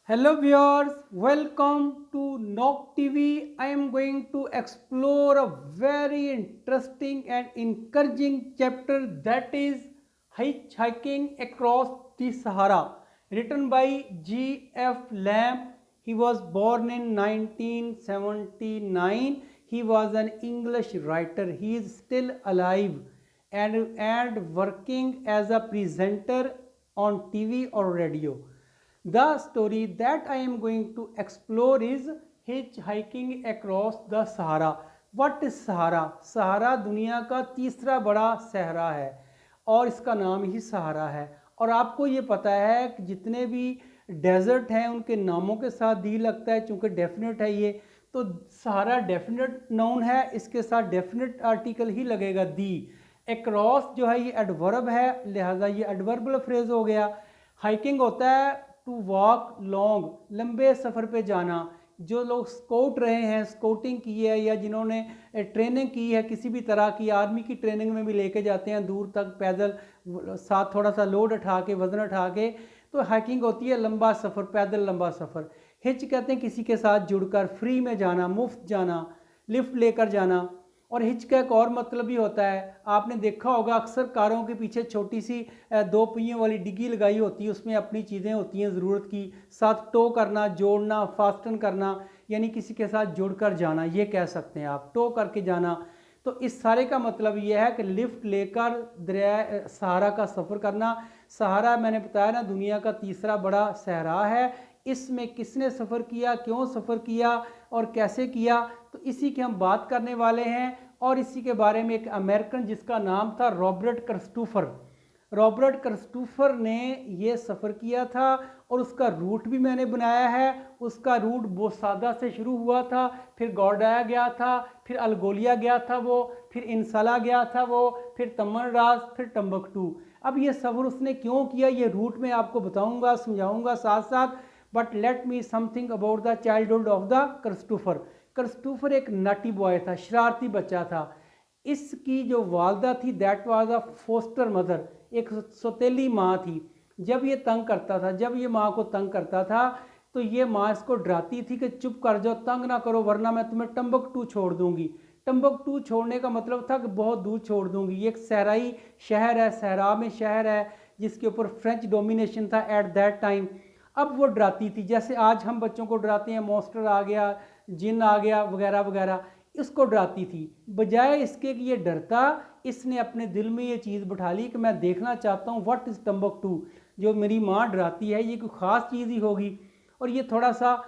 Hello viewers, welcome to Nok TV. I am going to explore a very interesting and encouraging chapter that is Hitchhiking Across the Sahara, written by G.F. Lamb. He was born in 1979. He was an English writer. He is still alive and working as a presenter on TV or radio. The story that I am going to explore is Hitchhiking Across the Sahara. What is Sahara? सहारा दुनिया का तीसरा बड़ा सहरा है और इसका नाम ही सहारा है। और आपको ये पता है कि जितने भी डेजर्ट हैं उनके नामों के साथ दी लगता है, चूँकि डेफिनेट है ये, तो सहारा डेफिनेट नाउन है, इसके साथ डेफिनेट आर्टिकल ही लगेगा दी। अक्रॉस जो है ये एडवर्ब है, लिहाजा ये एडवर्बल फ्रेज हो गया। हाइकिंग होता है टू वॉक लॉन्ग, लंबे सफ़र पे जाना। जो लोग स्काउट रहे हैं, स्काउटिंग की है या जिन्होंने ट्रेनिंग की है किसी भी तरह की, आर्मी की ट्रेनिंग में भी लेके जाते हैं दूर तक पैदल, साथ थोड़ा सा लोड उठा के, वजन उठा के, तो हाइकिंग होती है लंबा सफ़र, पैदल लंबा सफ़र। हिच कहते हैं किसी के साथ जुड़कर, फ्री में जाना, मुफ्त जाना, लिफ्ट लेकर जाना। और हिच का एक और मतलब भी होता है, आपने देखा होगा अक्सर कारों के पीछे छोटी सी दो पहियों वाली डिग्गी लगाई होती है, उसमें अपनी चीज़ें होती हैं ज़रूरत की, साथ टो करना, जोड़ना, फास्टन करना, यानी किसी के साथ जुड़कर जाना, ये कह सकते हैं आप, टो करके जाना। तो इस सारे का मतलब ये है कि लिफ्ट लेकर दरिया सहारा का सफ़र करना। सहारा मैंने बताया ना दुनिया का तीसरा बड़ा सहरा है। इसमें किसने सफ़र किया, क्यों सफ़र किया और कैसे किया, तो इसी की हम बात करने वाले हैं। और इसी के बारे में एक अमेरिकन जिसका नाम था रॉबर्ट क्रिस्टोफर, रॉबर्ट क्रिस्टोफर ने ये सफ़र किया था और उसका रूट भी मैंने बनाया है। उसका रूट बोसादा से शुरू हुआ था, फिर गौडाया गया था, फिर अलगोलिया गया था वो, फिर इंसला गया था वो, फिर तमनराज, फिर टम्बकटू। अब ये सफ़र उसने क्यों किया ये रूट में आपको बताऊंगा, समझाऊंगा साथ साथ। But let me something about the childhood of the Christopher. Christopher एक नटी बॉय था, शरारती बच्चा था। इसकी जो वालदा थी that was a foster mother, एक सौतेली माँ थी। जब ये तंग करता था, जब ये माँ को तंग करता था, तो ये माँ इसको डराती थी कि चुप कर जाओ, तंग ना करो वरना मैं तुम्हें टम्बकटू छोड़ दूंगी। टम्बकटू छोड़ने का मतलब था कि बहुत दूर छोड़ दूंगी। ये एक सहराई शहर है, सहरा में शहर है जिसके ऊपर फ्रेंच डोमिनेशन था एट दैट टाइम। अब वो डराती थी जैसे आज हम बच्चों को डराते हैं, मॉन्स्टर आ गया, जिन आ गया वगैरह वगैरह, इसको डराती थी। बजाय इसके कि ये डरता, इसने अपने दिल में ये चीज़ बिठा ली कि मैं देखना चाहता हूँ व्हाट इज़ टम्बकटू। जो मेरी माँ डराती है ये कोई ख़ास चीज़ ही होगी। और ये थोड़ा सा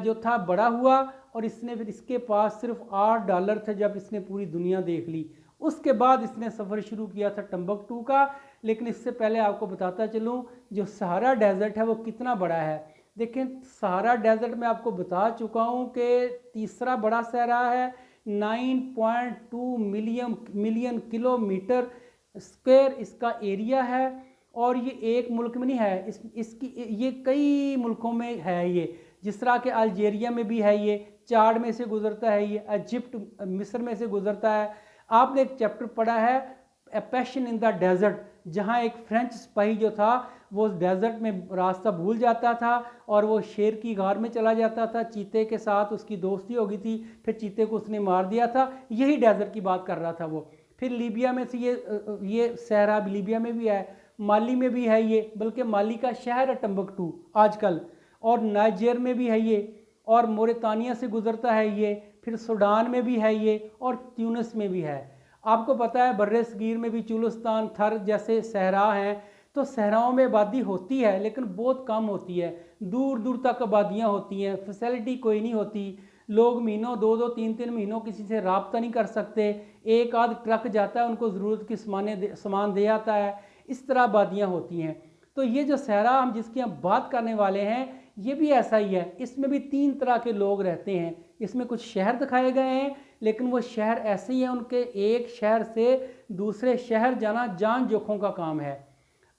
जो था बड़ा हुआ और इसने फिर, इसके पास सिर्फ $8 थे जब इसने पूरी दुनिया देख ली। उसके बाद इसने सफ़र शुरू किया था टम्बकटू का। लेकिन इससे पहले आपको बताता चलूँ जो सहारा डेजर्ट है वो कितना बड़ा है। देखें सहारा डेजर्ट में आपको बता चुका हूँ कि तीसरा बड़ा सहरा है, 9.2 मिलियन किलोमीटर स्क्वायर इसका एरिया है। और ये एक मुल्क में नहीं है, इसकी ये कई मुल्कों में है ये। जिस तरह के अल्जीरिया में भी है ये, चाड में से गुजरता है ये, इजिप्ट मिस्र में से गुजरता है। आपने एक चैप्टर पढ़ा है a passion in the desert, जहाँ एक फ्रेंच सिपाही जो था वो डेजर्ट में रास्ता भूल जाता था और वो शेर की गार में चला जाता था, चीते के साथ उसकी दोस्ती हो गई थी, फिर चीते को उसने मार दिया था। यही डेजर्ट की बात कर रहा था वो। फिर लीबिया में से ये सहरा लीबिया में भी है, माली में भी है ये, बल्कि माली का शहर है टम्बकटू आजकल, और नाइजर में भी है ये, और मोरितानिया से गुजरता है ये, फिर सूडान में भी है ये, और ट्यूनिस में भी है। आपको पता है बर्रे सगीर में भी चुलिस्तान, थर जैसे सहरा हैं। तो सहराओं में आबादी होती है लेकिन बहुत कम होती है, दूर दूर तक आबादियाँ होती हैं, फैसिलिटी कोई नहीं होती। लोग महीनों, दो दो तीन तीन महीनों किसी से रब्ता नहीं कर सकते। एक आध ट्रक जाता है उनको ज़रूरत की सामान दे आता है, इस तरह आबादियाँ होती हैं। तो ये जो सहरा हम जिसकी हम बात करने वाले हैं ये भी ऐसा ही है। इसमें भी 3 तरह के लोग रहते हैं। इसमें कुछ शहर दिखाए गए हैं लेकिन वो शहर ऐसे ही हैं, उनके एक शहर से दूसरे शहर जाना जान जोखों का काम है।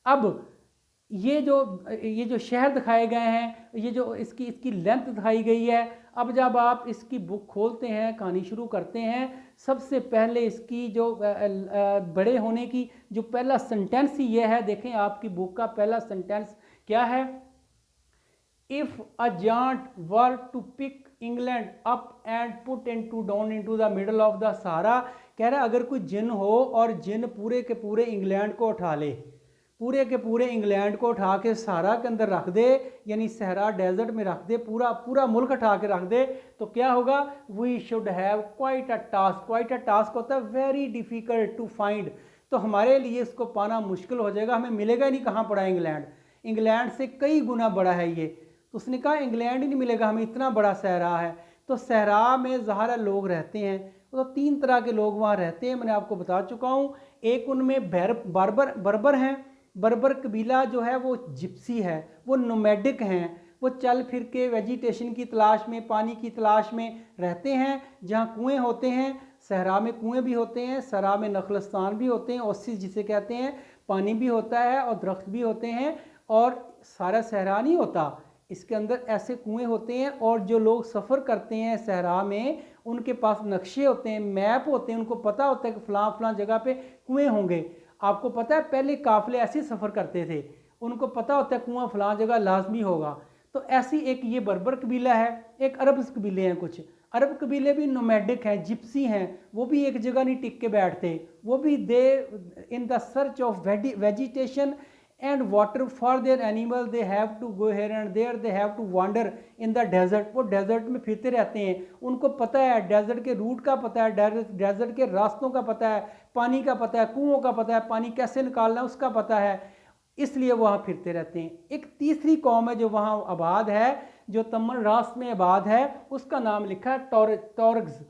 अब ये जो शहर दिखाए गए हैं, ये जो इसकी इसकी लेंथ दिखाई गई है। अब जब आप इसकी बुक खोलते हैं, कहानी शुरू करते हैं, सबसे पहले इसकी जो बड़े होने की जो पहला सेंटेंस ही ये है, देखें आपकी बुक का पहला सेंटेंस क्या है। if a giant were to pick England up and put into down into the middle of the Sahara, कह रहा है अगर कोई जिन हो और जिन पूरे के पूरे इंग्लैंड को उठा ले, पूरे के पूरे इंग्लैंड को उठा के सहारा के अंदर रख दे, यानी सहरा डेजर्ट में रख दे, पूरा पूरा मुल्क उठा के रख दे, तो क्या होगा? We should have quite a task. Quite a task होता है वेरी डिफ़िकल्ट टू फाइंड, तो हमारे लिए इसको पाना मुश्किल हो जाएगा, हमें मिलेगा ही नहीं। कहाँ पड़ा इंग्लैंड? इंग्लैंड से कई गुना बड़ा है ये। तो उसने कहा इंग्लैंड ही नहीं मिलेगा हमें, इतना बड़ा सहरा है। तो सहरा में ज़ाहिर लोग रहते हैं, तो 3 तरह के लोग वहाँ रहते हैं, मैंने आपको बता चुका हूँ। एक उनमें बर्बर हैं। बर्बर कबीला जो है वो जिप्सी है, वो नोमैडिक हैं, वो चल फिर के वेजिटेशन की तलाश में, पानी की तलाश में रहते हैं। जहाँ कुएँ होते हैं, सहरा में कुएँ भी होते हैं, सहरा में नखलस्तान भी होते हैं, ओसिस जिसे कहते हैं, पानी भी होता है और दरख्त भी होते हैं। और सारा सहरा नहीं होता, इसके अंदर ऐसे कुएँ होते हैं। और जो लोग सफ़र करते हैं सहरा में, उनके पास नक्शे होते हैं, मैप होते हैं, उनको पता होता है कि फ़लाँ फ़लाँ जगह पे कुएँ होंगे। आपको पता है पहले काफ़िले ऐसे सफ़र करते थे, उनको पता होता है कुआं फ़लाँ जगह लाजमी होगा। तो ऐसी एक ये बर्बर कबीला है। एक अरब कबीले हैं, कुछ अरब कबीले भी नोमैडिक हैं, जिप्सी हैं, वो भी एक जगह नहीं टिक के बैठते, वो भी they in the search of vegetation and water for their animal, they have to go here and there, they have to wander in the desert. वो डेजर्ट में फिरते रहते हैं, उनको पता है डेजर्ट के रूट का पता है, डेजर्ट के रास्तों का पता है, पानी का पता है, कुओं का पता है, पानी कैसे निकालना है उसका पता है, इसलिए वहाँ फिरते रहते हैं। एक तीसरी कौम है जो वहाँ आबाद है, जो तमन राष्ट्र में आबाद है, उसका नाम लिखा है टॉरग्स।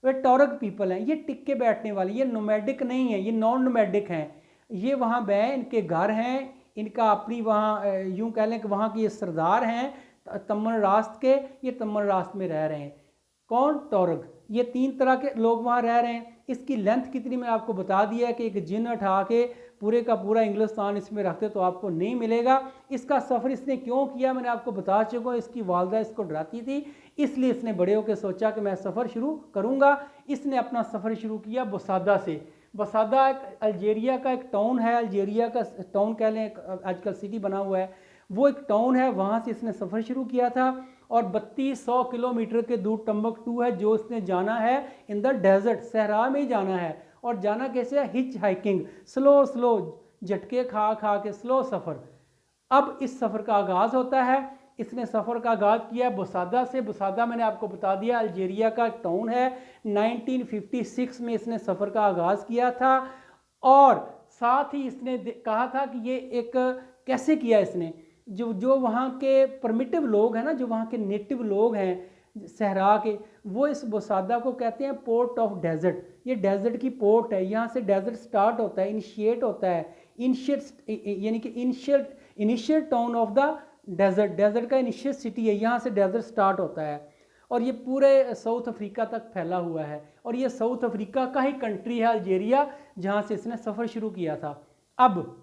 वे टॉरग पीपल हैं, ये टिक्के बैठने वाले, ये नोमैडिक नहीं है, ये नॉन नोमैडिक हैं। ये वहाँ गए, इनके घर हैं, इनका अपनी वहाँ यूँ कह लें कि वहाँ के ये सरदार हैं तमन राष्ट्र के, ये तमन राष्ट्र में रह रहे हैं। कौन? टॉरग। ये 3 तरह के लोग वहाँ रह रहे हैं। इसकी लेंथ कितनी मैंने आपको बता दिया है कि एक जिन उठा के पूरे का पूरा इंग्लिस्तान इसमें रखते तो आपको नहीं मिलेगा। इसका सफ़र इसने क्यों किया मैंने आपको बता चुका हूँ। इसकी वालदा इसको डराती थी, इसलिए इसने बड़े होकर सोचा कि मैं सफ़र शुरू करूँगा। इसने अपना सफ़र शुरू किया बसादा से। बसादा एक अल्जीरिया का एक टाउन है, अल्जीरिया का टाउन कह लें, आजकल सिटी बना हुआ है, वो एक टाउन है, वहाँ से इसने सफ़र शुरू किया था। और 3200 किलोमीटर के दूर टम्बकटू है जो इसने जाना है इन द डेजर्ट, सहरा में ही जाना है। और जाना कैसे है? हिच हाइकिंग, स्लो झटके खा खा के स्लो सफ़र। अब इस सफ़र का आगाज़ होता है। इसने सफ़र का आगाज़ किया बसादा से। बसादा मैंने आपको बता दिया अल्जीरिया का टाउन है। 1956 में इसने सफ़र का आगाज़ किया था। और साथ ही इसने कहा था कि ये एक कैसे किया इसने, जो वहाँ के परमिटिव लोग हैं ना, जो वहाँ के नेटिव लोग हैं सहरा के, वो इस बसादा को कहते हैं पोर्ट ऑफ डेजर्ट। ये डेजर्ट की पोर्ट है, यहाँ से डेजर्ट स्टार्ट होता है, इनिशिएट होता है, यानी कि initial town of the desert, desert का इनिशियल सिटी है, यहाँ से डेजर्ट स्टार्ट होता है। और ये पूरे साउथ अफ्रीका तक फैला हुआ है। और ये साउथ अफ्रीका का ही कंट्री है अल्जीरिया, जहाँ से इसने सफ़र शुरू किया था। अब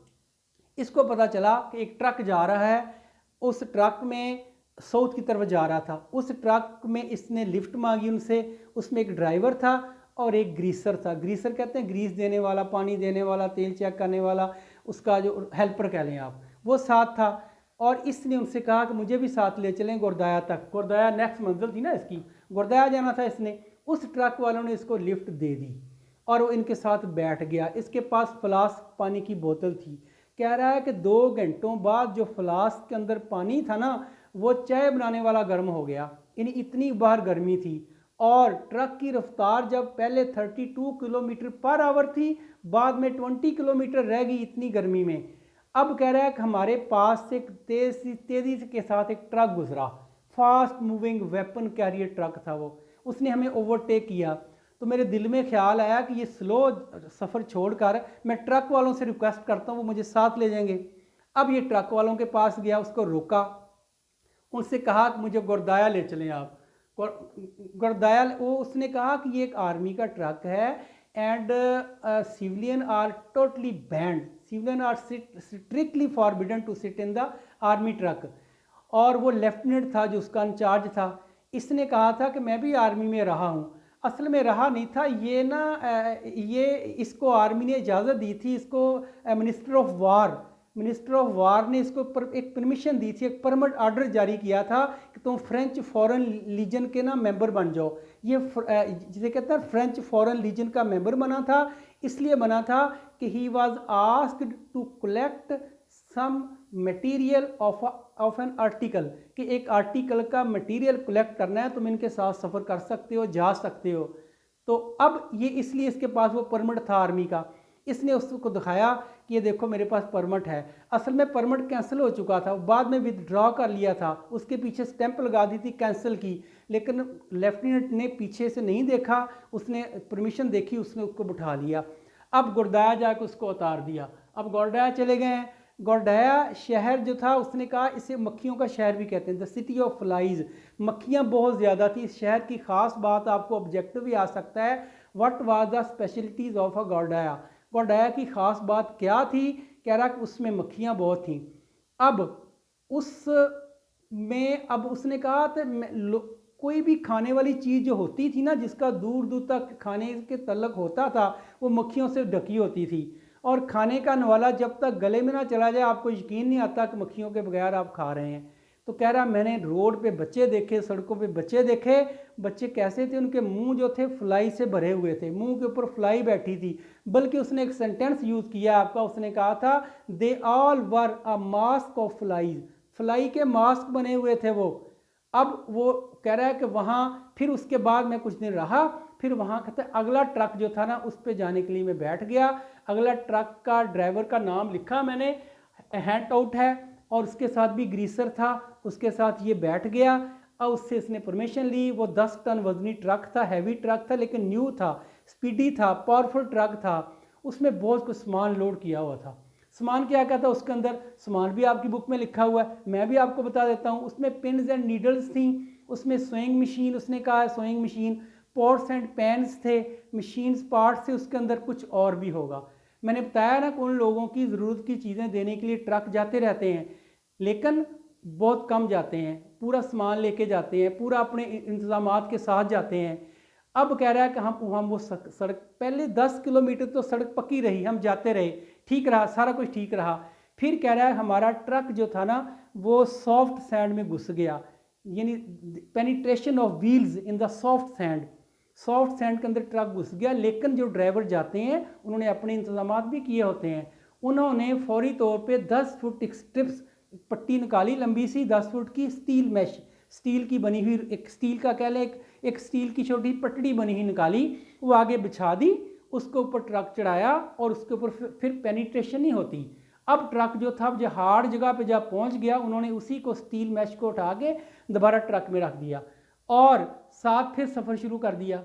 इसको पता चला कि एक ट्रक जा रहा है, उस ट्रक में साउथ की तरफ जा रहा था। उस ट्रक में इसने लिफ्ट मांगी उनसे। उसमें एक ड्राइवर था और एक ग्रीसर था। ग्रीसर कहते हैं ग्रीस देने वाला, पानी देने वाला, तेल चेक करने वाला, उसका जो हेल्पर कह लें आप, वो साथ था। और इसने उनसे कहा कि मुझे भी साथ ले चलें गुरदाया तक। गुरदाया नेक्स्ट मंजिल थी ना इसकी, गुरदाया जाना था इसने। उस ट्रक वालों ने इसको लिफ्ट दे दी और वो इनके साथ बैठ गया। इसके पास फ्लास्क पानी की बोतल थी। कह रहा है कि 2 घंटों बाद जो फ्लास्क के अंदर पानी था ना, वो चाय बनाने वाला गर्म हो गया, यानी इतनी बाहर गर्मी थी। और ट्रक की रफ्तार जब पहले 32 किलोमीटर पर आवर थी, बाद में 20 किलोमीटर रह गई इतनी गर्मी में। अब कह रहा है कि हमारे पास से एक तेज़ी के साथ एक ट्रक गुजरा, fast moving weapon carrier truck था वो। उसने हमें ओवरटेक किया। तो मेरे दिल में ख्याल आया कि ये स्लो सफ़र छोड़कर मैं ट्रक वालों से रिक्वेस्ट करता हूँ वो मुझे साथ ले जाएंगे। अब ये ट्रक वालों के पास गया, उसको रोका, उनसे कहा कि मुझे गुरदाया ले चलें आप। गुरदाया वो उसने कहा कि ये एक आर्मी का ट्रक है and civilian are totally banned, civilian are strictly forbidden to sit in the army truck. और वो लेफ्टिनेंट था जो उसका इंचार्ज था। इसने कहा था कि मैं भी आर्मी में रहा हूँ। असल में रहा नहीं था ये ना, ये इसको आर्मी ने इजाज़त दी थी, इसको minister of war minister of war ने इसको एक परमिशन दी थी, एक परमिट ऑर्डर जारी किया था कि तुम फ्रेंच फॉरेन लीजन के ना मेंबर बन जाओ। ये जिसे कहते हैं फ्रेंच फॉरेन लीजन का मेंबर बना था, इसलिए बना था कि he was asked to collect some material of an article, कि एक आर्टिकल का मटेरियल कलेक्ट करना है, तुम इनके साथ सफ़र कर सकते हो, जा सकते हो। तो अब ये इसलिए इसके पास वो परमिट था आर्मी का, इसने उसको दिखाया कि ये देखो मेरे पास परमिट है। असल में परमिट कैंसिल हो चुका था, बाद में विदड्रॉ कर लिया था, उसके पीछे स्टैंप लगा दी थी कैंसिल की, लेकिन लेफ्टिनेंट ने पीछे से नहीं देखा, उसने परमिशन देखी, उसने उसको बिठा लिया। अब गुरदाया जाकर उसको उतार दिया। अब गुरदाया चले गए हैं। गुरदाया शहर जो था, उसने कहा इसे मक्खियों का शहर भी कहते हैं, द सिटी ऑफ फ्लाइज। मक्खियाँ बहुत ज़्यादा थी इस शहर की। ख़ास बात आपको ऑब्जेक्टिव भी आ सकता है, what was the specialities of a गुरदाया। गुरदाया की ख़ास बात क्या थी? कह रहा कि उसमें मक्खियाँ बहुत थीं। अब उस में अब उसने कहा तो कोई भी खाने वाली चीज़ जो होती थी ना, जिसका दूर दूर तक खाने के तल्लक होता था, वो मक्खियों से ढकी होती थी। और खाने का नवाला जब तक गले में ना चला जाए, आपको यकीन नहीं आता कि मक्खियों के बगैर आप खा रहे हैं। तो कह रहा मैंने रोड पे बच्चे देखे, सड़कों पे बच्चे देखे। बच्चे कैसे थे? उनके मुंह जो थे फ्लाई से भरे हुए थे, मुंह के ऊपर फ्लाई बैठी थी। बल्कि उसने एक सेंटेंस यूज़ किया आपका, उसने कहा था they all were a mask of flies. Fly के मास्क बने हुए थे वो। अब वो कह रहा है कि वहाँ फिर उसके बाद मैं कुछ दिन रहा, फिर वहाँ कहते अगला ट्रक जो था ना, उस पर जाने के लिए मैं बैठ गया। अगला ट्रक का ड्राइवर का नाम लिखा मैंने, हैंड आउट है, और उसके साथ भी ग्रीसर था, उसके साथ ये बैठ गया। और उससे इसने परमिशन ली। वो 10 टन वजनी ट्रक था, हैवी ट्रक था, लेकिन न्यू था, स्पीडी था, पावरफुल ट्रक था। उसमें बहुत कुछ सामान लोड किया हुआ था। सामान क्या क्या था उसके अंदर? सामान भी आपकी बुक में लिखा हुआ है, मैं भी आपको बता देता हूँ। उसमें पिन्स एंड नीडल्स थी, उसमें सोइंग मशीन, उसने कहा है sewing machine, pots and pans थे, मशीन्स पार्ट्स थे, उसके अंदर कुछ और भी होगा। मैंने बताया ना कि उन लोगों की ज़रूरत की चीज़ें देने के लिए ट्रक जाते रहते हैं, लेकिन बहुत कम जाते हैं, पूरा सामान लेके जाते हैं, पूरा अपने इंतजामात के साथ जाते हैं। अब कह रहा है कि हम वो सड़क पहले 10 किलोमीटर तो सड़क पक्की रही, हम जाते रहे, ठीक रहा, सारा कुछ ठीक रहा। फिर कह रहा है हमारा ट्रक जो था ना, वो सॉफ्ट सैंड में घुस गया, यानी penetration of wheels in the soft sand. Soft sand के अंदर ट्रक घुस गया। लेकिन जो ड्राइवर जाते हैं उन्होंने अपने इंतजाम भी किए होते हैं। उन्होंने फौरी तौर पे 10 फुट स्ट्रिप्स पट्टी निकाली, लंबी सी 10 फुट की स्टील मैश, स्टील की बनी हुई, एक स्टील का कह लें, एक स्टील की छोटी पटड़ी बनी हुई निकाली, वो आगे बिछा दी, उसके ऊपर ट्रक चढ़ाया, और उसके ऊपर फिर पेनिट्रेशन नहीं होती। अब ट्रक जो था जो हार्ड जगह पे जब पहुंच गया, उन्होंने उसी को स्टील मैश को उठा के दोबारा ट्रक में रख दिया और साथ फिर सफ़र शुरू कर दिया।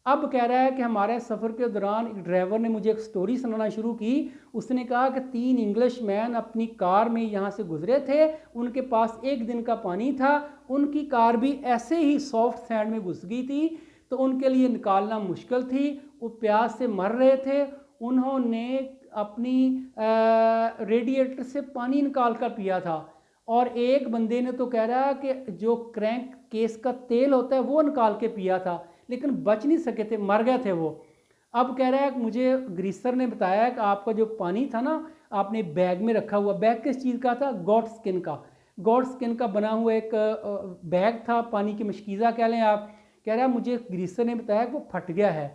अब कह रहा है कि हमारे सफ़र के दौरान एक ड्राइवर ने मुझे एक स्टोरी सुनाना शुरू की। उसने कहा कि 3 इंग्लिश मैन अपनी कार में यहाँ से गुजरे थे, उनके पास एक दिन का पानी था, उनकी कार भी ऐसे ही सॉफ्ट सैंड में घुस गई थी, तो उनके लिए निकालना मुश्किल थी, वो प्यास से मर रहे थे। उन्होंने अपनी रेडिएटर से पानी निकाल कर पिया था, और एक बंदे ने तो कह रहा है कि जो क्रैंक केस का तेल होता है वो निकाल के पिया था, लेकिन बच नहीं सके थे, मर गए थे वो। अब कह रहा है कि मुझे ग्रीसर ने बताया कि आपका जो पानी था ना, आपने बैग में रखा हुआ, बैग किस चीज़ का था? गॉड स्किन का, गॉड स्किन का बना हुआ एक बैग था, पानी की मशकीज़ा कह लें आप। कह रहा है मुझे ग्रीसर ने बताया कि वो फट गया है।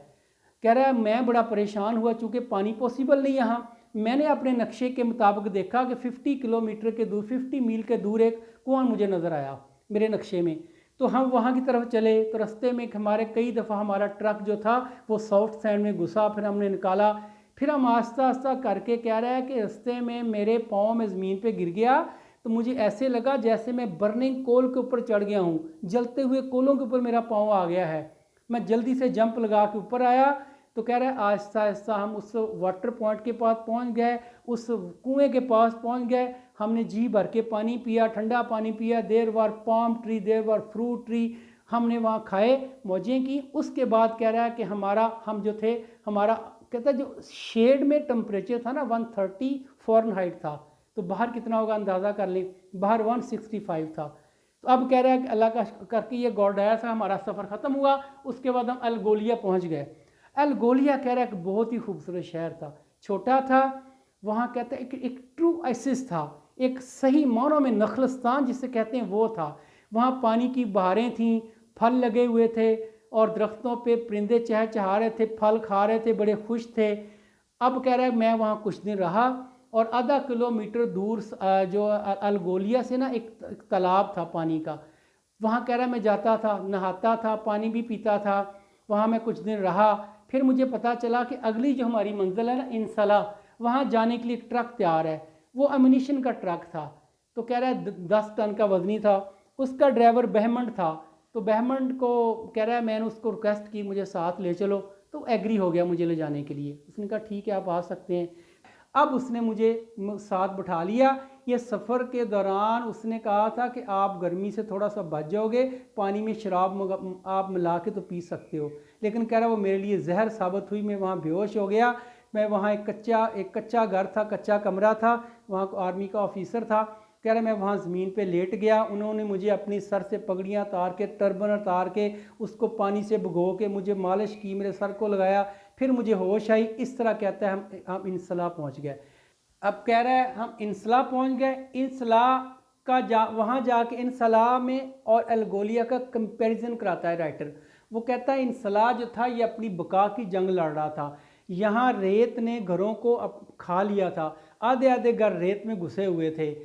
कह रहा है मैं बड़ा परेशान हुआ, चूँकि पानी पॉसिबल नहीं यहाँ। मैंने अपने नक्शे के मुताबिक देखा कि 50 किलोमीटर के दूर, 50 मील के दूर एक कुआं मुझे नज़र आया मेरे नक्शे में। तो हम वहाँ की तरफ चले, तो रास्ते में हमारे कई दफ़ा हमारा ट्रक जो था वो सॉफ्ट सैंड में घुसा, फिर हमने निकाला। फिर हम आस्ता आस्ता करके, कह रहा है कि रास्ते में मेरे पाँव में ज़मीन पे गिर गया, तो मुझे ऐसे लगा जैसे मैं बर्निंग कोल के ऊपर चढ़ गया हूँ, जलते हुए कोलों के ऊपर मेरा पाँव आ गया है। मैं जल्दी से जंप लगा के ऊपर आया। तो कह रहा है आहिस्ता आहिस्ता हम उस वाटर पॉइंट के पास पहुंच गए, उस कुएं के पास पहुंच गए। हमने जी भर के पानी पिया, ठंडा पानी पिया। देर वर पाम ट्री, देर वर फ्रूट ट्री, हमने वहाँ खाए, मौजें की। उसके बाद कह रहा है कि हम जो थे, हमारा कहता है जो शेड में टेम्परेचर था ना 130 फ़ारेनहाइट था, तो बाहर कितना होगा अंदाज़ा कर लें, बाहर 165 था। तो अब कह रहा है कि अल्लाह का करके ये गॉर्डाया से हमारा सफ़र ख़त्म हुआ। उसके बाद हम अल्गोलिया पहुँच गए। अल्गोलिया कह रहा है कि बहुत ही खूबसूरत शहर था, छोटा था, वहाँ कहते हैं एक ट्रू आइसिस था, एक सही मानों में नखलस्तान जिसे कहते हैं वो था। वहाँ पानी की बहारें थीं, फल लगे हुए थे और दरख्तों पे परिंदे चहचहा रहे थे, फल खा रहे थे, बड़े खुश थे। अब कह रहा है मैं वहाँ कुछ दिन रहा और आधा किलोमीटर दूर जो अलगोलिया से ना एक तालाब था पानी का, वहाँ कह रहा है मैं जाता था, नहाता था, पानी भी पीता था। वहाँ मैं कुछ दिन रहा, फिर मुझे पता चला कि अगली जो हमारी मंजिल है ना इंसला, वहाँ जाने के लिए एक ट्रक तैयार है। वो अम्यूनिशन का ट्रक था, तो कह रहा है 10 टन का वजनी था। उसका ड्राइवर बहमंड था, तो बहमंड को कह रहा है मैंने उसको रिक्वेस्ट की मुझे साथ ले चलो, तो एग्री हो गया मुझे ले जाने के लिए। उसने कहा ठीक है आप आ सकते हैं। अब उसने मुझे साथ बिठा लिया। ये सफ़र के दौरान उसने कहा था कि आप गर्मी से थोड़ा सा बच जाओगे, पानी में शराब आप मिला के तो पी सकते हो, लेकिन कह रहा वो मेरे लिए जहर साबित हुई। मैं वहाँ बेहोश हो गया। मैं वहाँ एक कच्चा घर था, कच्चा कमरा था, वहाँ आर्मी का ऑफिसर था। कह रहा मैं वहाँ ज़मीन पे लेट गया। उन्होंने मुझे अपनी सर से पगड़ियाँ उतार के, टर्बन उतार के, उसको पानी से भिगो के मुझे मालिश की, मेरे सर को लगाया, फिर मुझे होश आई। इस तरह कहता है हम इंसला पहुँच गए। अब कह रहा है हम इंसला पहुँच गए। इंसला का वहाँ जाके इंसला में और अलगोलिया का कंपैरिजन कराता है राइटर। वो कहता है इंसला जो था ये अपनी बका की जंग लड़ रहा था। यहाँ रेत ने घरों को खा लिया था, आधे आधे घर रेत में घुसे हुए थे।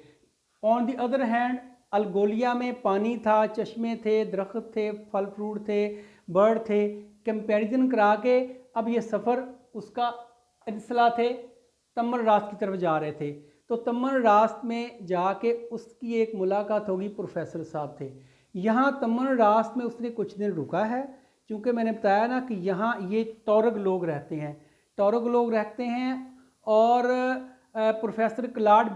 ऑन दी अदर हैंड अलगोलिया में पानी था, चश्मे थे, दरख्त थे, फल फ्रूट थे, बर्ड थे। कंपैरिजन करा के अब ये सफ़र उसका इंसला थे, तमर रास्त की तरफ जा रहे थे। तो तमर रास्त में जाके उसकी एक मुलाकात होगी, प्रोफेसर साहब थे। यहाँ तमर रास्त में उसने कुछ दिन रुका है, क्योंकि मैंने बताया ना कि यहाँ ये टॉरग लोग रहते हैं, टॉरग लोग रहते हैं। और प्रोफेसर क्लाड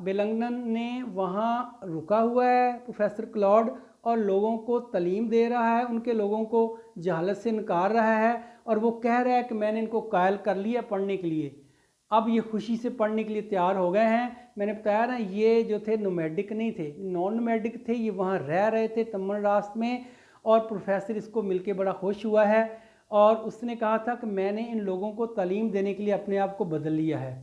बेलंगटन ने वहाँ रुका हुआ है, प्रोफेसर क्लॉड, और लोगों को तालीम दे रहा है, उनके लोगों को जहालत से नकार रहा है। और वो कह रहा है कि मैंने इनको कायल कर लिया पढ़ने के लिए। अब ये खुशी से पढ़ने के लिए तैयार हो गए हैं। मैंने बताया ना ये जो थे नोमैडिक नहीं थे, नॉन नोमैडिक थे, ये वहाँ रह रहे थे तमन रास्त में। और प्रोफेसर इसको मिलके बड़ा खुश हुआ है और उसने कहा था कि मैंने इन लोगों को तालीम देने के लिए अपने आप को बदल लिया है,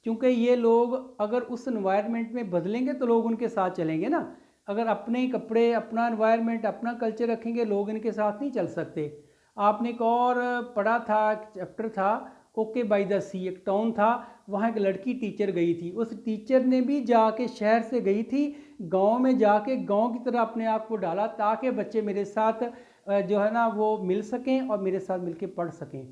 क्योंकि ये लोग अगर उस एनवायरनमेंट में बदलेंगे तो लोग उनके साथ चलेंगे ना। अगर अपने ही कपड़े, अपना एनवायरनमेंट, अपना कल्चर रखेंगे, लोग इनके साथ नहीं चल सकते। आपने एक और पढ़ा था, चैप्टर था ओके बाय द सी, एक टाउन था, वहाँ एक लड़की टीचर गई थी। उस टीचर ने भी जाके शहर से गई थी, गांव में जाके गांव की तरह अपने आप को डाला ताकि बच्चे मेरे साथ जो है ना वो मिल सकें और मेरे साथ मिलके पढ़ सकें।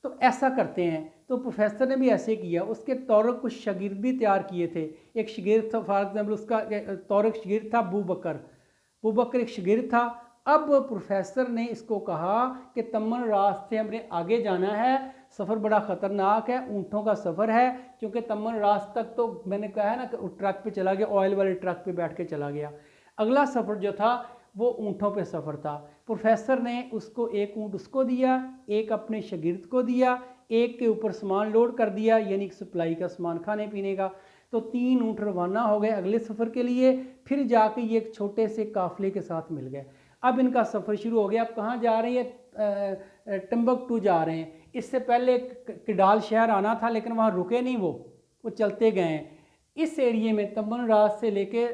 तो ऐसा करते हैं। तो प्रोफेसर ने भी ऐसे किया। उसके तौरक कुछ शागिर्द भी तैयार किए थे। एक शागिर्द था, फॉर एग्जाम्पल उसका तौरक शागिर्द था बूबकर एक शागिर्द था। अब प्रोफेसर ने इसको कहा कि तमन रास्ते हमने आगे जाना है, सफ़र बड़ा ख़तरनाक है, ऊँटों का सफ़र है, क्योंकि तमन रास्ते तक तो मैंने कहा है ना कि ट्रक पे चला गया, ऑयल वाले ट्रक पे बैठ के चला गया। अगला सफ़र जो था वो ऊँटों पे सफ़र था। प्रोफेसर ने उसको एक ऊँट उसको दिया, एक अपने शागिर्द को दिया, एक के ऊपर सामान लोड कर दिया, यानी सप्लाई का सामान, खाने पीने का। तो 3 ऊँट रवाना हो गए अगले सफ़र के लिए। फिर जाके ये एक छोटे से काफ़िले के साथ मिल गए। अब इनका सफ़र शुरू हो गया। अब कहाँ जा रहे हैं? टम्बकटू जा रहे हैं। इससे पहले किडाल शहर आना था, लेकिन वहाँ रुके नहीं, वो चलते गए हैं। इस एरिए में तमन रात से लेके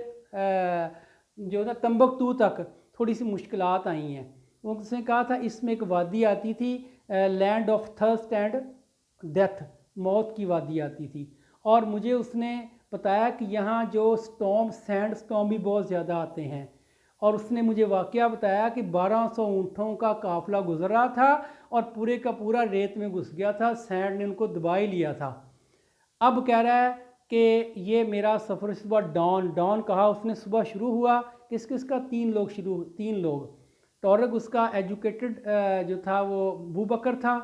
जो था तम्बकटू तक थोड़ी सी मुश्किलात आई हैं। उसने कहा था इसमें एक वादी आती थी, land of thirst and death, मौत की वादी आती थी। और मुझे उसने बताया कि यहाँ जो सैंड स्टॉर्म भी बहुत ज़्यादा आते हैं। और उसने मुझे वाक़या बताया कि 1200 ऊँटों का काफ़िला गुजर रहा था और पूरे का पूरा रेत में घुस गया था, सैंड ने उनको दबा ही लिया था। अब कह रहा है कि ये मेरा सफ़र सुबह डॉन कहा उसने, सुबह शुरू हुआ। किसका? 3 लोग। टॉरक उसका एजुकेटेड जो था वो बूबकर था,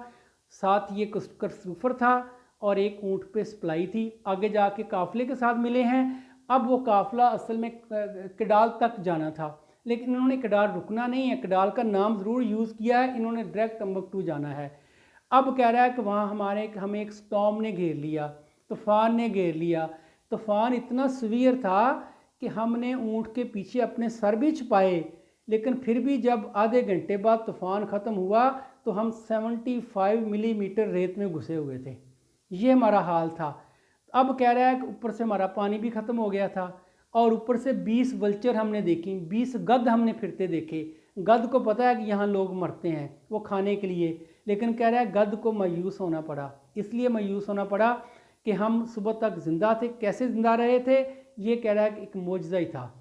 साथ ये कसरूफर था और एक ऊँट पे सप्लाई थी। आगे जाके काफ़िले के साथ मिले हैं। अब वो काफ़िला असल में किडाल तक जाना था, लेकिन इन्होंने किडाल रुकना नहीं है, किडाल का नाम ज़रूर यूज़ किया है, इन्होंने डायरेक्ट टम्बकटू जाना है। अब कह रहा है कि वहाँ हमें एक स्टॉर्म ने घेर लिया, तूफ़ान ने घेर लिया। तूफ़ान इतना सीवियर था कि हमने ऊँट के पीछे अपने सर भी छुपाए, लेकिन फिर भी जब आधे घंटे बाद तूफ़ान ख़त्म हुआ तो हम 75 मिलीमीटर रेत में घुसे हुए थे। ये हमारा हाल था। अब कह रहा है कि ऊपर से हमारा पानी भी ख़त्म हो गया था और ऊपर से 20 वल्चर हमने देखी, 20 गध हमने फिरते देखे। गध को पता है कि यहाँ लोग मरते हैं वो खाने के लिए, लेकिन कह रहा है गध को मायूस होना पड़ा। इसलिए मायूस होना पड़ा कि हम सुबह तक ज़िंदा थे। कैसे ज़िंदा रहे थे, ये कह रहा है कि एक मौजज़ा ही था।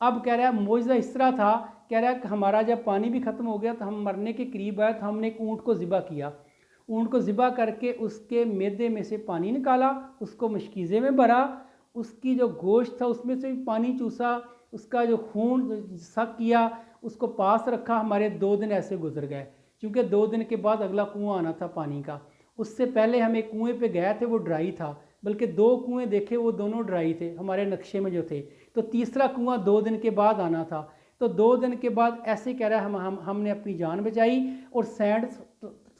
अब कह रहा है मौजज़ा इस तरह था, कह रहा है कि हमारा जब पानी भी ख़त्म हो गया तो हम मरने के करीब आए तो हमने एक ऊँट को ज़िबा किया। ऊँट को ज़िबा करके उसके मैदे में से पानी निकाला, उसको मशकीज़े में भरा, उसकी जो गोश्त था उसमें से भी पानी चूसा, उसका जो खून सक किया, उसको पास रखा। हमारे 2 दिन ऐसे गुजर गए, क्योंकि 2 दिन के बाद अगला कुआं आना था पानी का। उससे पहले हम एक कुएँ पे गए थे, वो ड्राई था, बल्कि 2 कुएँ देखे वो दोनों ड्राई थे हमारे नक्शे में जो थे। तो तीसरा कुआं 2 दिन के बाद आना था। तो 2 दिन के बाद ऐसे कह रहा है हमने अपनी जान बचाई। और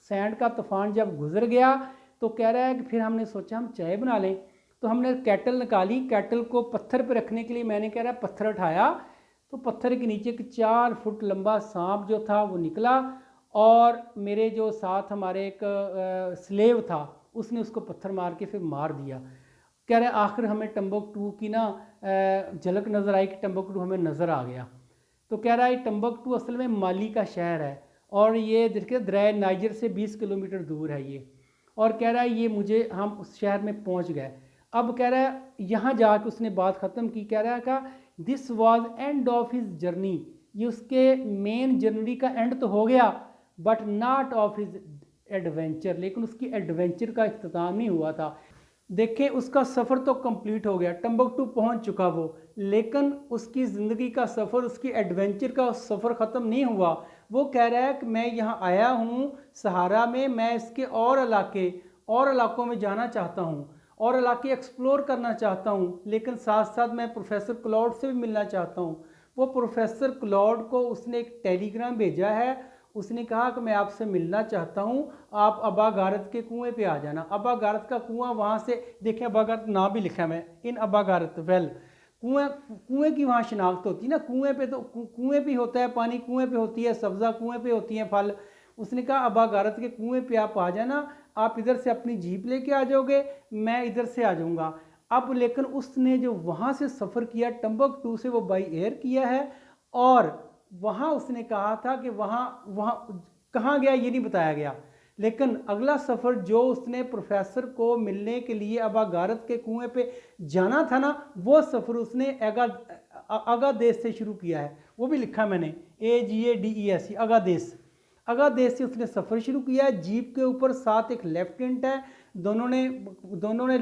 सैंड का तूफान जब गुजर गया तो कह रहा है कि फिर हमने सोचा हम चाय बना लें। तो हमने केटल निकाली, केटल को पत्थर पे रखने के लिए मैंने कह रहा पत्थर उठाया, तो पत्थर के नीचे एक 4 फुट लंबा सांप जो था वो निकला। और मेरे जो साथ हमारे एक स्लेव था उसने उसको पत्थर मार के फिर मार दिया। कह रहे आखिर हमें टम्बकटू की ना झलक नज़र आई कि टम्बकटू हमें नज़र आ गया। तो कह रहा है टम्बकटू असल में माली का शहर है और ये देखिए दरिया नाइजर से 20 किलोमीटर दूर है ये। और कह रहा है ये मुझे हम उस शहर में पहुंच गए। अब कह रहा है यहाँ जाके उसने बात ख़त्म की, कह रहा है का this was end of his journey, ये उसके मेन जर्नी का एंड तो हो गया but not of his adventure, लेकिन उसकी एडवेंचर का इख्तिताम नहीं हुआ था। देखें उसका सफ़र तो कंप्लीट हो गया, टम्बकटू पहुंच चुका वो, लेकिन उसकी ज़िंदगी का सफ़र, उसकी एडवेंचर का सफ़र ख़त्म नहीं हुआ। वो कह रहा है कि मैं यहाँ आया हूँ सहारा में, मैं इसके और इलाकों में जाना चाहता हूँ और इलाके एक्सप्लोर करना चाहता हूँ, लेकिन साथ साथ मैं प्रोफेसर क्लॉड से भी मिलना चाहता हूँ। वो प्रोफेसर क्लॉड को उसने एक टेलीग्राम भेजा है, उसने कहा कि मैं आपसे मिलना चाहता हूँ, आप अबा गारत के कुएं पे आ जाना। अबा गारत का कुआं वहाँ से देखें, अबा गारत नाम भी लिखा है मैं इन अबा गारत वेल। कुएं की वहाँ शिनाख्त होती है ना, कुएं पे तो कुएं पे होता है पानी, कुएं पे होती है सब्ज़ा, कुएं पे होती है फल। उसने कहा अबा गारत के कुएं पे आप आ जाना, आप इधर से अपनी जीप लेके आ जाओगे, मैं इधर से आ जाऊँगा। अब लेकिन उसने जो वहाँ से सफ़र किया टम्बकटू से, वो बाई एयर किया है। और वहाँ उसने कहा था कि वहाँ कहाँ गया ये नहीं बताया गया, लेकिन अगला सफ़र जो उसने प्रोफेसर को मिलने के लिए अबा गारत के कुएं पे जाना था ना, वो सफ़र उसने अगादेस से शुरू किया है। वो भी लिखा मैंने AGADES, अगादेस से उसने सफ़र शुरू किया है। जीप के ऊपर साथ एक लेफ्टिनेंट है, दोनों ने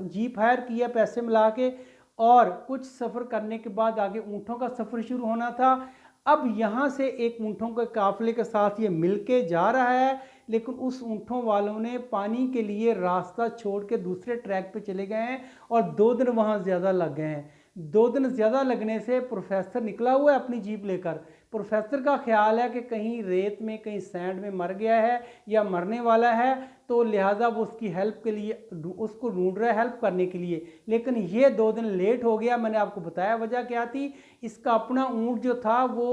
जीप हायर किया पैसे मिला के, और कुछ सफ़र करने के बाद आगे ऊँटों का सफ़र शुरू होना था। अब यहाँ से एक ऊँटों के काफ़िले के साथ ये मिल के जा रहा है, लेकिन उस ऊँटों वालों ने पानी के लिए रास्ता छोड़ के दूसरे ट्रैक पे चले गए हैं और 2 दिन वहाँ ज़्यादा लग गए हैं। 2 दिन ज़्यादा लगने से प्रोफेसर निकला हुआ है अपनी जीप लेकर। प्रोफेसर का ख्याल है कि कहीं रेत में, कहीं सैंड में मर गया है या मरने वाला है, तो लिहाजा वो उसकी हेल्प के लिए उसको ढूंढ रहा है, हेल्प करने के लिए। लेकिन ये 2 दिन लेट हो गया। मैंने आपको बताया वजह क्या थी। इसका अपना ऊँट जो था वो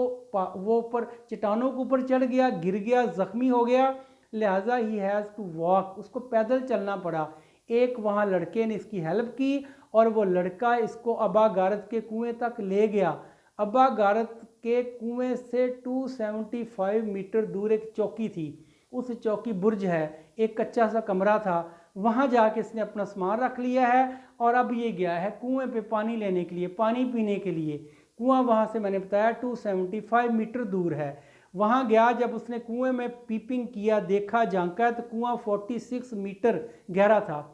ऊपर चट्टानों के ऊपर चढ़ गया, गिर गया, ज़ख्मी हो गया, लिहाजा ही हैज़ टू वॉक, उसको पैदल चलना पड़ा। एक वहाँ लड़के ने इसकी हेल्प की और वो लड़का इसको अबा गारत के कुएं तक ले गया। अबा गारत के कुएं से 275 मीटर दूर एक चौकी थी, उस चौकी बुर्ज है, एक कच्चा सा कमरा था, वहाँ जाके इसने अपना सामान रख लिया है और अब ये गया है कुएं पे पानी लेने के लिए, पानी पीने के लिए। कुआं वहाँ से मैंने बताया 275 मीटर दूर है। वहाँ गया, जब उसने कुएं में पीपिंग किया, देखा, झांका, तो कुआं 46 मीटर गहरा था।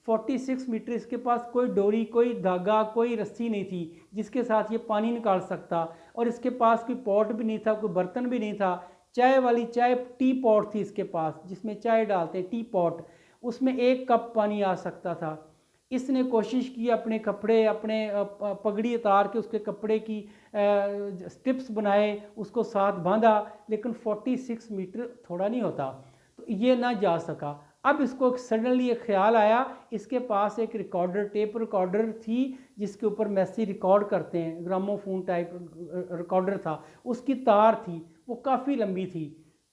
46 मीटर, इसके पास कोई डोरी, कोई धागा, कोई रस्सी नहीं थी जिसके साथ ये पानी निकाल सकता, और इसके पास कोई पॉट भी नहीं था, कोई बर्तन भी नहीं था। चाय टी पॉट थी इसके पास, जिसमें चाय डालते हैं, टी पॉट, उसमें 1 कप पानी आ सकता था। इसने कोशिश की अपने कपड़े, अपने पगड़ी उतार के उसके कपड़े की स्ट्रिप्स बनाए, उसको साथ बांधा, लेकिन 46 मीटर थोड़ा नहीं होता, तो ये ना जा सका। अब इसको सडनली एक ख्याल आया, इसके पास एक रिकॉर्डर, टेप रिकॉर्डर थी जिसके ऊपर मैसेज रिकॉर्ड करते हैं, ग्रामोफोन टाइप रिकॉर्डर था, उसकी तार थी, वो काफ़ी लंबी थी,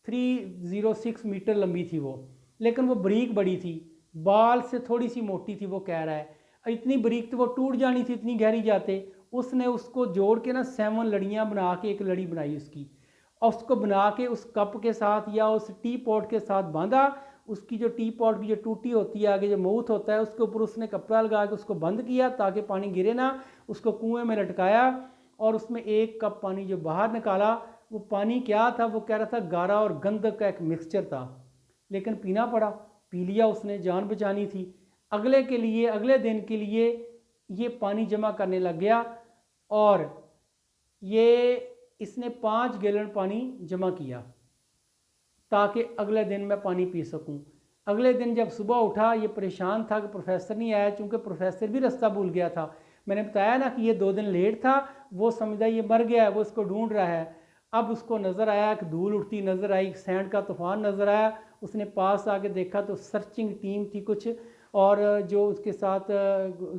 306 मीटर लंबी थी वो, लेकिन वो बारीक बड़ी थी। बाल से थोड़ी सी मोटी थी, वो कह रहा है इतनी बारीक थी वो टूट जानी थी इतनी गहरी जाते। उसने उसको जोड़ के ना 7 लड़ियाँ बना के एक लड़ी बनाई उसकी, और उसको बना के उस कप के साथ या उस टी पॉट के साथ बांधा। उसकी जो टी पॉट की जो टूटी होती है आगे जो माउथ होता है उसके ऊपर उसने कपड़ा लगा के उसको बंद किया ताकि पानी गिरे ना। उसको कुएं में लटकाया और उसमें 1 कप पानी जो बाहर निकाला, वो पानी क्या था, वो कह रहा था गारा और गंधक का एक मिक्सचर था, लेकिन पीना पड़ा। पी लिया उसने, जान बचानी थी। अगले दिन के लिए ये पानी जमा करने लग गया और ये इसने 5 गैलन पानी जमा किया ताकि अगले दिन मैं पानी पी सकूं। अगले दिन जब सुबह उठा ये परेशान था कि प्रोफेसर नहीं आया, चूँकि प्रोफेसर भी रास्ता भूल गया था। मैंने बताया ना कि ये 2 दिन लेट था, वो समझा ये मर गया है, वो इसको ढूंढ रहा है। अब उसको नज़र आया कि धूल उड़ती नज़र आई, सैंड का तूफान नज़र आया। उसने पास आके देखा तो सर्चिंग टीम थी कुछ, और जो उसके साथ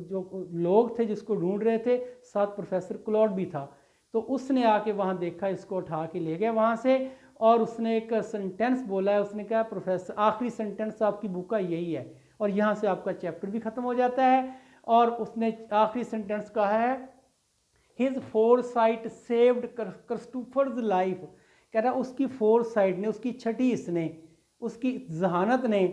जो लोग थे जिसको ढूंढ रहे थे, साथ प्रोफेसर क्लॉड भी था। तो उसने आके वहाँ देखा, इसको उठा के ले गया वहाँ से, और उसने एक सेंटेंस बोला है। उसने कहा प्रोफेसर, आखिरी सेंटेंस आपकी बुक का यही है, और यहाँ से आपका चैप्टर भी ख़त्म हो जाता है। और उसने आखिरी सेंटेंस कहा है, his foresight saved Christophers life. कह रहा उसकी फोरसाइट ने, उसकी छठीस ने, उसकी जहानत ने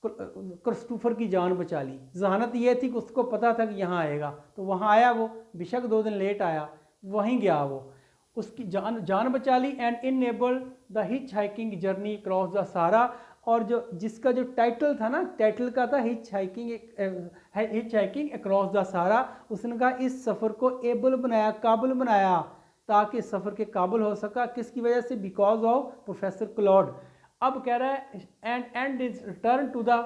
क्रिस्टोफर की जान बचा ली। जहानत ये थी कि उसको पता था कि यहाँ आएगा, तो वहाँ आया वो, बेशक 2 दिन लेट आया, वहीं गया वो, उसकी जान बचा ली। And enabled the hitch hiking journey cross the Sahara. और जो जिसका जो टाइटल था ना, टाइटल का था hitch hiking across the Sahara. उसने कहा इस सफ़र को एबल बनाया, काबिल बनाया, ताकि सफ़र के काबिल हो सका। किसकी वजह से? Because of professor Claude. अब कह रहा है and is return to the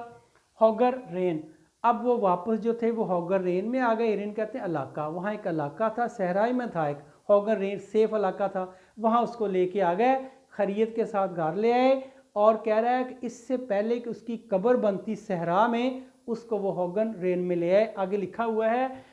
Hoggar range. अब वो वापस जो थे वो हॉगर रेन में आ गए। रेन कहते हैं इलाका, वहाँ एक इलाका था, सहराई में था एक, हॉगर रेन सेफ इलाका था, वहाँ उसको लेके आ गए, खैरियत के साथ घर ले आए। और कह रहा है कि इससे पहले कि उसकी कब्र बनती सहरा में, उसको वो हॉगन रेन में ले आए। आगे लिखा हुआ है,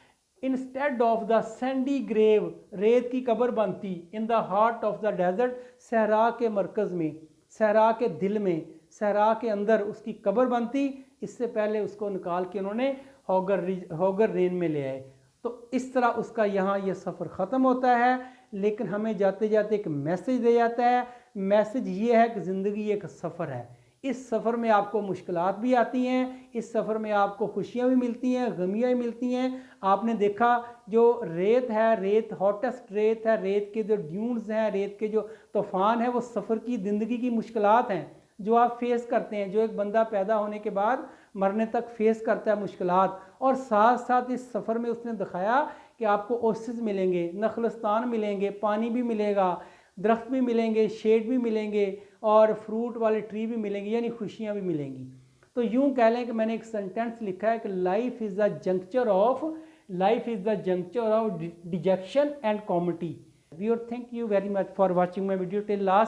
instead of the sandy grave, रेत की कब्र बनती, in the heart of the desert, सहरा के मरकज़ में, सहरा के दिल में, सहरा के अंदर उसकी कब्र बनती। इससे पहले उसको निकाल के उन्होंने हॉगर रेन में ले आए। तो इस तरह उसका यहाँ ये सफ़र ख़त्म होता है। लेकिन हमें जाते जाते एक मैसेज दे जाता है। मैसेज ये है कि ज़िंदगी एक सफ़र है। इस सफ़र में आपको मुश्किलात भी आती हैं, इस सफ़र में आपको खुशियाँ भी मिलती हैं, गमियाँ भी मिलती हैं। आपने देखा जो रेत है, रेत हॉटेस्ट रेत है, रेत के जो ड्यून्स हैं, रेत के जो तूफ़ान है, वो सफ़र की ज़िंदगी की मुश्किलात हैं जो आप फेस करते हैं, जो एक बंदा पैदा होने के बाद मरने तक फेस करता है मुश्किलात। और साथ साथ इस सफ़र में उसने दिखाया कि आपको ओसिस मिलेंगे, नखलस्तान मिलेंगे, पानी भी मिलेगा, दरख्त भी मिलेंगे, शेड भी मिलेंगे, और फ्रूट वाले ट्री भी मिलेंगे, यानी खुशियाँ भी मिलेंगी। तो यूँ कह लें कि मैंने एक सेंटेंस लिखा है कि life is the juncture of dejection and comedy. We thank you very much for watching my video till last.